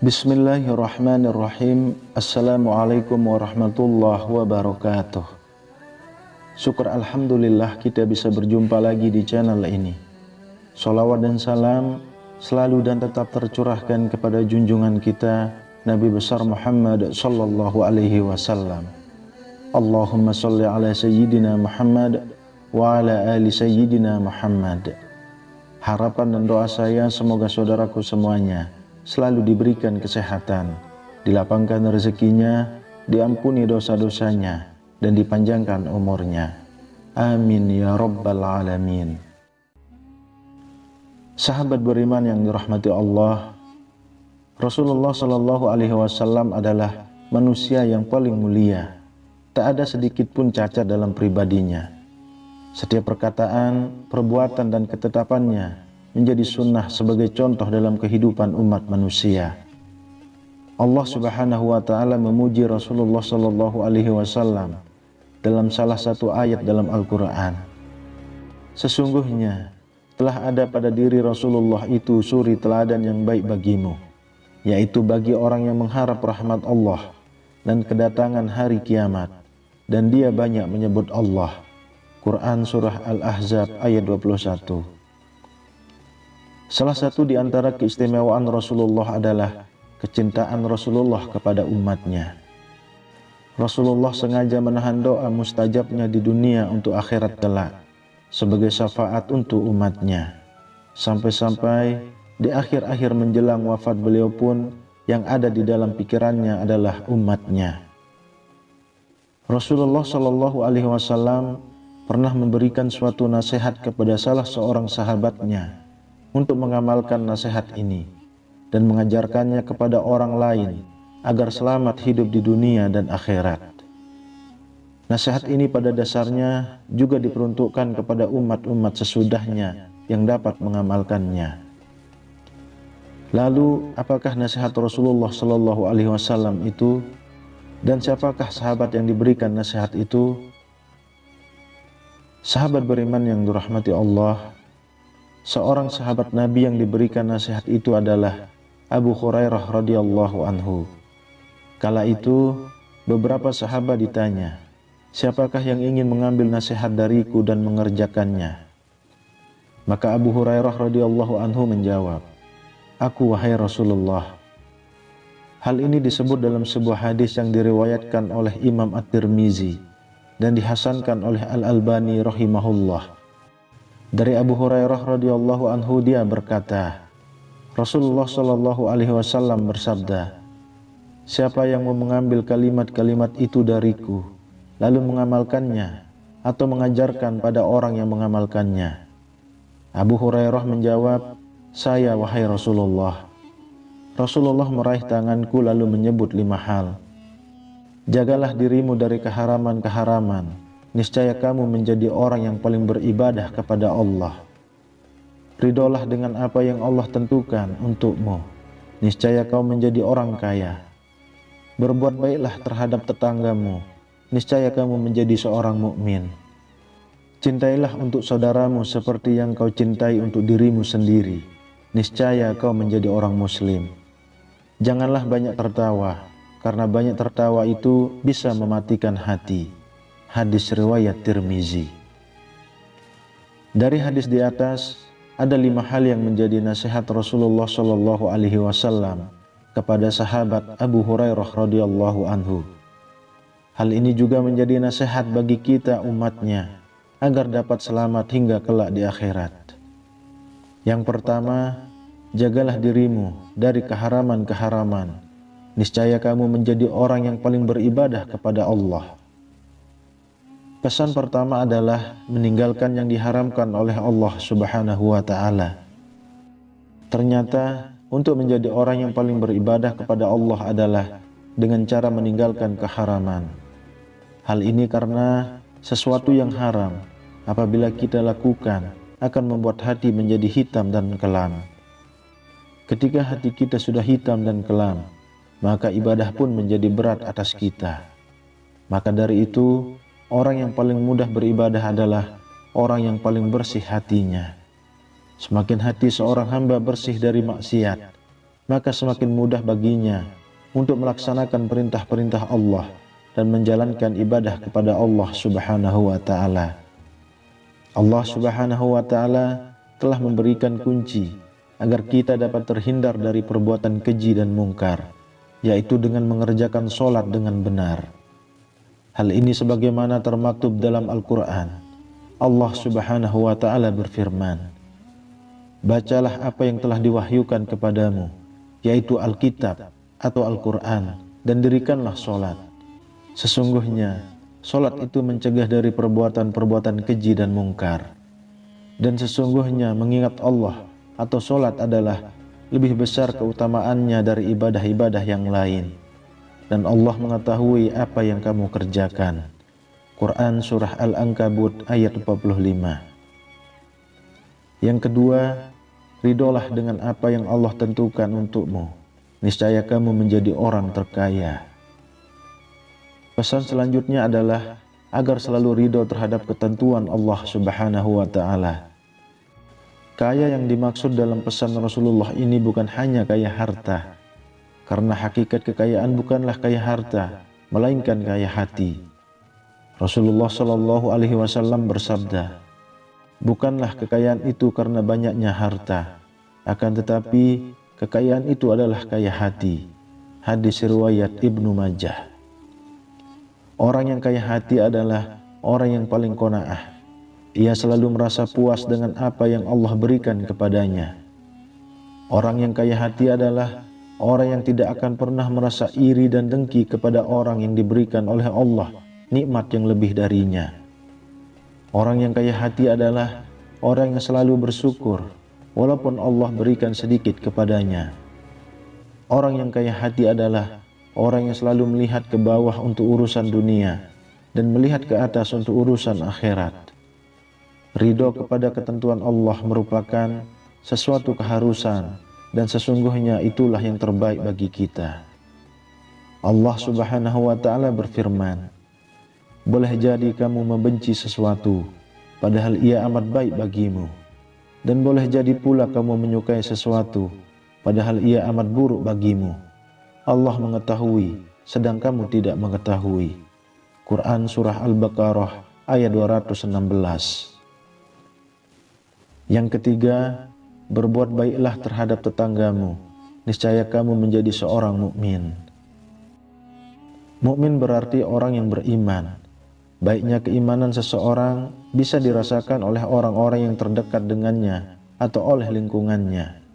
Bismillahirrahmanirrahim. Assalamualaikum warahmatullahi wabarakatuh. Syukur alhamdulillah kita bisa berjumpa lagi di channel ini. Sholawat dan salam selalu dan tetap tercurahkan kepada junjungan kita Nabi besar Muhammad sallallahu alaihi wasallam. Allahumma sholli ala sayyidina Muhammad wa ala ali sayyidina Muhammad. Harapan dan doa saya semoga saudaraku semuanya selalu diberikan kesehatan, dilapangkan rezekinya, diampuni dosa-dosanya, dan dipanjangkan umurnya. Amin ya rabbal alamin. Sahabat beriman yang dirahmati Allah, Rasulullah Shallallahu Alaihi Wasallam adalah manusia yang paling mulia. Tak ada sedikit pun cacat dalam pribadinya. Setiap perkataan, perbuatan, dan ketetapannya menjadi sunnah sebagai contoh dalam kehidupan umat manusia. Allah Subhanahu wa taala memuji Rasulullah sallallahu alaihi wasallam dalam salah satu ayat dalam Al-Qur'an. Sesungguhnya telah ada pada diri Rasulullah itu suri teladan yang baik bagimu, yaitu bagi orang yang mengharap rahmat Allah dan kedatangan hari kiamat, dan dia banyak menyebut Allah. Quran surah Al-Ahzab ayat 21. Salah satu di antara keistimewaan Rasulullah adalah kecintaan Rasulullah kepada umatnya. Rasulullah sengaja menahan doa mustajabnya di dunia untuk akhirat kelak sebagai syafaat untuk umatnya. Sampai-sampai di akhir-akhir menjelang wafat beliau pun yang ada di dalam pikirannya adalah umatnya. Rasulullah Shallallahu Alaihi Wasallam pernah memberikan suatu nasihat kepada salah seorang sahabatnya untuk mengamalkan nasihat ini dan mengajarkannya kepada orang lain agar selamat hidup di dunia dan akhirat. Nasihat ini pada dasarnya juga diperuntukkan kepada umat-umat sesudahnya yang dapat mengamalkannya. Lalu, apakah nasihat Rasulullah Shallallahu Alaihi Wasallam itu, dan siapakah sahabat yang diberikan nasihat itu? Sahabat beriman yang dirahmati Allah, seorang sahabat Nabi yang diberikan nasihat itu adalah Abu Hurairah radhiyallahu anhu. Kala itu beberapa sahabat ditanya, siapakah yang ingin mengambil nasihat dariku dan mengerjakannya? Maka Abu Hurairah radhiyallahu anhu menjawab, aku wahai Rasulullah. Hal ini disebut dalam sebuah hadis yang diriwayatkan oleh Imam At-Tirmizi dan dihasankan oleh Al-Albani rahimahullah. Dari Abu Hurairah radhiyallahu anhu dia berkata, Rasulullah Shallallahu Alaihi Wasallam bersabda, siapa yang mau mengambil kalimat-kalimat itu dariku, lalu mengamalkannya atau mengajarkan pada orang yang mengamalkannya? Abu Hurairah menjawab, saya wahai Rasulullah. Rasulullah meraih tanganku lalu menyebut 5 hal. Jagalah dirimu dari keharaman-keharaman. Niscaya kamu menjadi orang yang paling beribadah kepada Allah. Ridolah dengan apa yang Allah tentukan untukmu. Niscaya kau menjadi orang kaya. Berbuat baiklah terhadap tetanggamu. Niscaya kamu menjadi seorang mukmin. Cintailah untuk saudaramu seperti yang kau cintai untuk dirimu sendiri. Niscaya kau menjadi orang muslim. Janganlah banyak tertawa, karena banyak tertawa itu bisa mematikan hati. Hadis riwayat Tirmizi. Dari hadis di atas ada 5 hal yang menjadi nasihat Rasulullah Shallallahu Alaihi Wasallam kepada sahabat Abu Hurairah radhiyallahu anhu. Hal ini juga menjadi nasihat bagi kita umatnya agar dapat selamat hingga kelak di akhirat. Yang pertama, jagalah dirimu dari keharaman-keharaman. Niscaya kamu menjadi orang yang paling beribadah kepada Allah. Pesan pertama adalah meninggalkan yang diharamkan oleh Allah Subhanahu wa taala. Ternyata untuk menjadi orang yang paling beribadah kepada Allah adalah dengan cara meninggalkan keharaman. Hal ini karena sesuatu yang haram apabila kita lakukan akan membuat hati menjadi hitam dan kelam. Ketika hati kita sudah hitam dan kelam, maka ibadah pun menjadi berat atas kita. Maka dari itu, orang yang paling mudah beribadah adalah orang yang paling bersih hatinya. Semakin hati seorang hamba bersih dari maksiat, maka semakin mudah baginya untuk melaksanakan perintah-perintah Allah dan menjalankan ibadah kepada Allah Subhanahu wa Ta'ala. Allah Subhanahu wa Ta'ala telah memberikan kunci agar kita dapat terhindar dari perbuatan keji dan mungkar, yaitu dengan mengerjakan sholat dengan benar. Hal ini sebagaimana termaktub dalam Al-Quran. Allah Subhanahu wa Ta'ala berfirman, "Bacalah apa yang telah diwahyukan kepadamu, yaitu Alkitab atau Al-Quran, dan dirikanlah sholat. Sesungguhnya sholat itu mencegah dari perbuatan-perbuatan keji dan mungkar. Dan sesungguhnya mengingat Allah atau sholat adalah lebih besar keutamaannya dari ibadah-ibadah yang lain. Dan Allah mengetahui apa yang kamu kerjakan." Quran Surah Al-Ankabut ayat 45. Yang kedua, ridolah dengan apa yang Allah tentukan untukmu. Niscaya kamu menjadi orang terkaya. Pesan selanjutnya adalah agar selalu ridho terhadap ketentuan Allah Subhanahu wa Ta'ala. Kaya yang dimaksud dalam pesan Rasulullah ini bukan hanya kaya harta, karena hakikat kekayaan bukanlah kaya harta, melainkan kaya hati. Rasulullah Shallallahu Alaihi Wasallam bersabda, "Bukanlah kekayaan itu karena banyaknya harta, akan tetapi kekayaan itu adalah kaya hati." Hadis riwayat Ibnu Majah. Orang yang kaya hati adalah orang yang paling qanaah. Ia selalu merasa puas dengan apa yang Allah berikan kepadanya. Orang yang kaya hati adalah orang yang tidak akan pernah merasa iri dan dengki kepada orang yang diberikan oleh Allah nikmat yang lebih darinya. Orang yang kaya hati adalah orang yang selalu bersyukur walaupun Allah berikan sedikit kepadanya. Orang yang kaya hati adalah orang yang selalu melihat ke bawah untuk urusan dunia dan melihat ke atas untuk urusan akhirat. Ridho kepada ketentuan Allah merupakan sesuatu keharusan, dan sesungguhnya itulah yang terbaik bagi kita. Allah Subhanahu wa Ta'ala berfirman, "Boleh jadi kamu membenci sesuatu, padahal ia amat baik bagimu. Dan boleh jadi pula kamu menyukai sesuatu, padahal ia amat buruk bagimu. Allah mengetahui, sedang kamu tidak mengetahui." Quran Surah Al-Baqarah ayat 216. Yang ketiga, berbuat baiklah terhadap tetanggamu, niscaya kamu menjadi seorang mukmin. Mukmin berarti orang yang beriman. Baiknya keimanan seseorang bisa dirasakan oleh orang-orang yang terdekat dengannya atau oleh lingkungannya.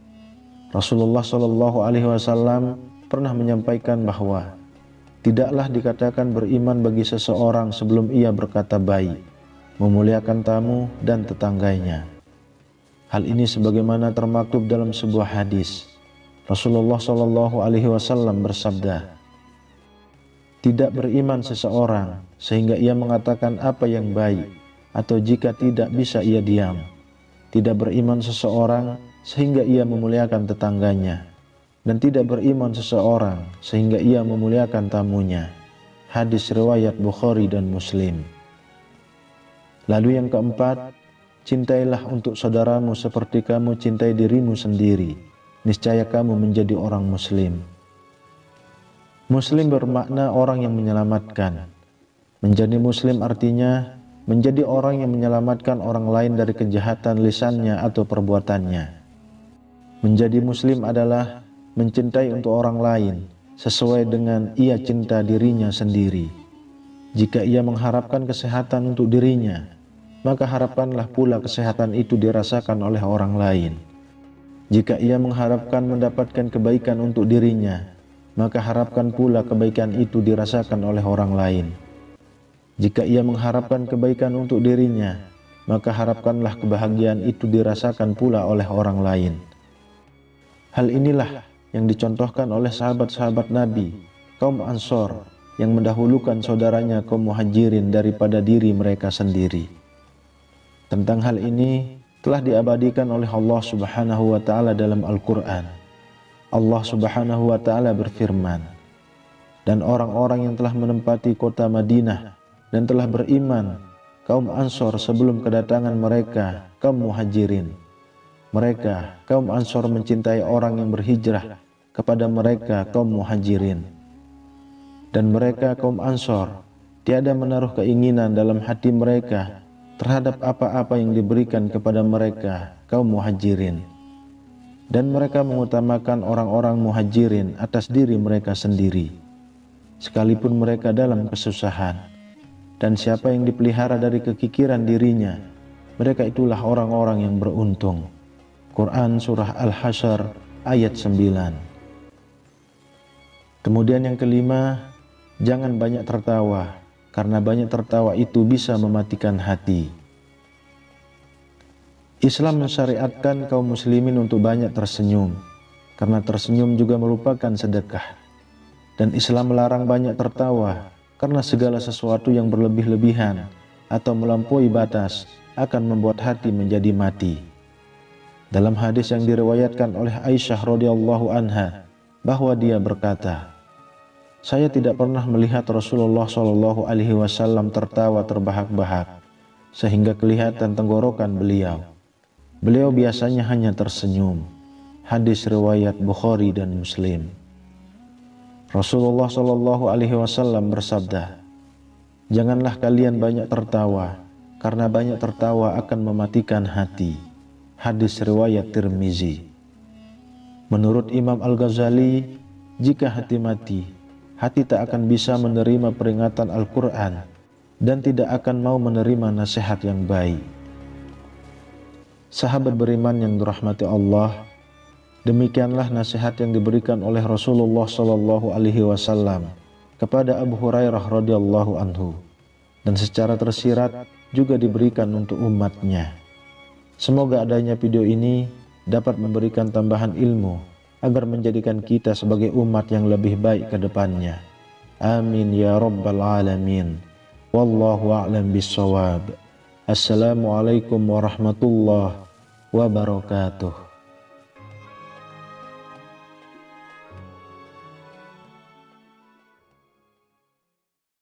Rasulullah Shallallahu Alaihi Wasallam pernah menyampaikan bahwa tidaklah dikatakan beriman bagi seseorang sebelum ia berkata baik, memuliakan tamu dan tetangganya. Hal ini sebagaimana termaktub dalam sebuah hadis. Rasulullah Shallallahu Alaihi Wasallam bersabda, "Tidak beriman seseorang sehingga ia mengatakan apa yang baik, atau jika tidak bisa ia diam. Tidak beriman seseorang sehingga ia memuliakan tetangganya, dan tidak beriman seseorang sehingga ia memuliakan tamunya." Hadis riwayat Bukhari dan Muslim. Lalu yang keempat, cintailah untuk saudaramu seperti kamu cintai dirimu sendiri. Niscaya kamu menjadi orang muslim. Muslim bermakna orang yang menyelamatkan. Menjadi muslim artinya menjadi orang yang menyelamatkan orang lain dari kejahatan lisannya atau perbuatannya. Menjadi muslim adalah mencintai untuk orang lain sesuai dengan ia cinta dirinya sendiri. Jika ia mengharapkan kesehatan untuk dirinya, maka harapkanlah pula kesehatan itu dirasakan oleh orang lain. Jika ia mengharapkan mendapatkan kebaikan untuk dirinya, maka harapkan pula kebaikan itu dirasakan oleh orang lain. Jika ia mengharapkan kebaikan untuk dirinya, maka harapkanlah kebahagiaan itu dirasakan pula oleh orang lain. Hal inilah yang dicontohkan oleh sahabat-sahabat Nabi, kaum Ansor, yang mendahulukan saudaranya kaum Muhajirin daripada diri mereka sendiri. Tentang hal ini telah diabadikan oleh Allah Subhanahu wa taala dalam Al-Qur'an. Allah Subhanahu wa taala berfirman, "Dan orang-orang yang telah menempati kota Madinah dan telah beriman, kaum Ansor sebelum kedatangan mereka, kaum Muhajirin. Mereka, kaum Ansor mencintai orang yang berhijrah kepada mereka, kaum Muhajirin. Dan mereka, kaum Ansor, tiada menaruh keinginan dalam hati mereka terhadap apa-apa yang diberikan kepada mereka, kaum Muhajirin. Dan mereka mengutamakan orang-orang Muhajirin atas diri mereka sendiri, sekalipun mereka dalam kesusahan. Dan siapa yang dipelihara dari kekikiran dirinya, mereka itulah orang-orang yang beruntung." Quran Surah Al-Hasyr ayat 9. Kemudian yang kelima, jangan banyak tertawa, karena banyak tertawa itu bisa mematikan hati. Islam mensyariatkan kaum muslimin untuk banyak tersenyum, karena tersenyum juga merupakan sedekah. Dan Islam melarang banyak tertawa, karena segala sesuatu yang berlebih-lebihan atau melampaui batas akan membuat hati menjadi mati. Dalam hadis yang diriwayatkan oleh Aisyah radhiyallahu anha, bahwa dia berkata, "Saya tidak pernah melihat Rasulullah Shallallahu alaihi wasallam tertawa terbahak-bahak sehingga kelihatan tenggorokan beliau. Beliau biasanya hanya tersenyum." Hadis riwayat Bukhari dan Muslim. Rasulullah Shallallahu alaihi wasallam bersabda, "Janganlah kalian banyak tertawa, karena banyak tertawa akan mematikan hati." Hadis riwayat Tirmizi. Menurut Imam Al-Ghazali, jika hati mati, hati tak akan bisa menerima peringatan Al-Quran dan tidak akan mau menerima nasihat yang baik. Sahabat beriman yang dirahmati Allah, demikianlah nasihat yang diberikan oleh Rasulullah Shallallahu alaihi wasallam kepada Abu Hurairah radhiyallahu anhu, dan secara tersirat juga diberikan untuk umatnya. Semoga adanya video ini dapat memberikan tambahan ilmu agar menjadikan kita sebagai umat yang lebih baik ke depannya. Amin ya rabbal alamin. Wallahu a'lam bissawab. Assalamualaikum warahmatullahi wabarakatuh.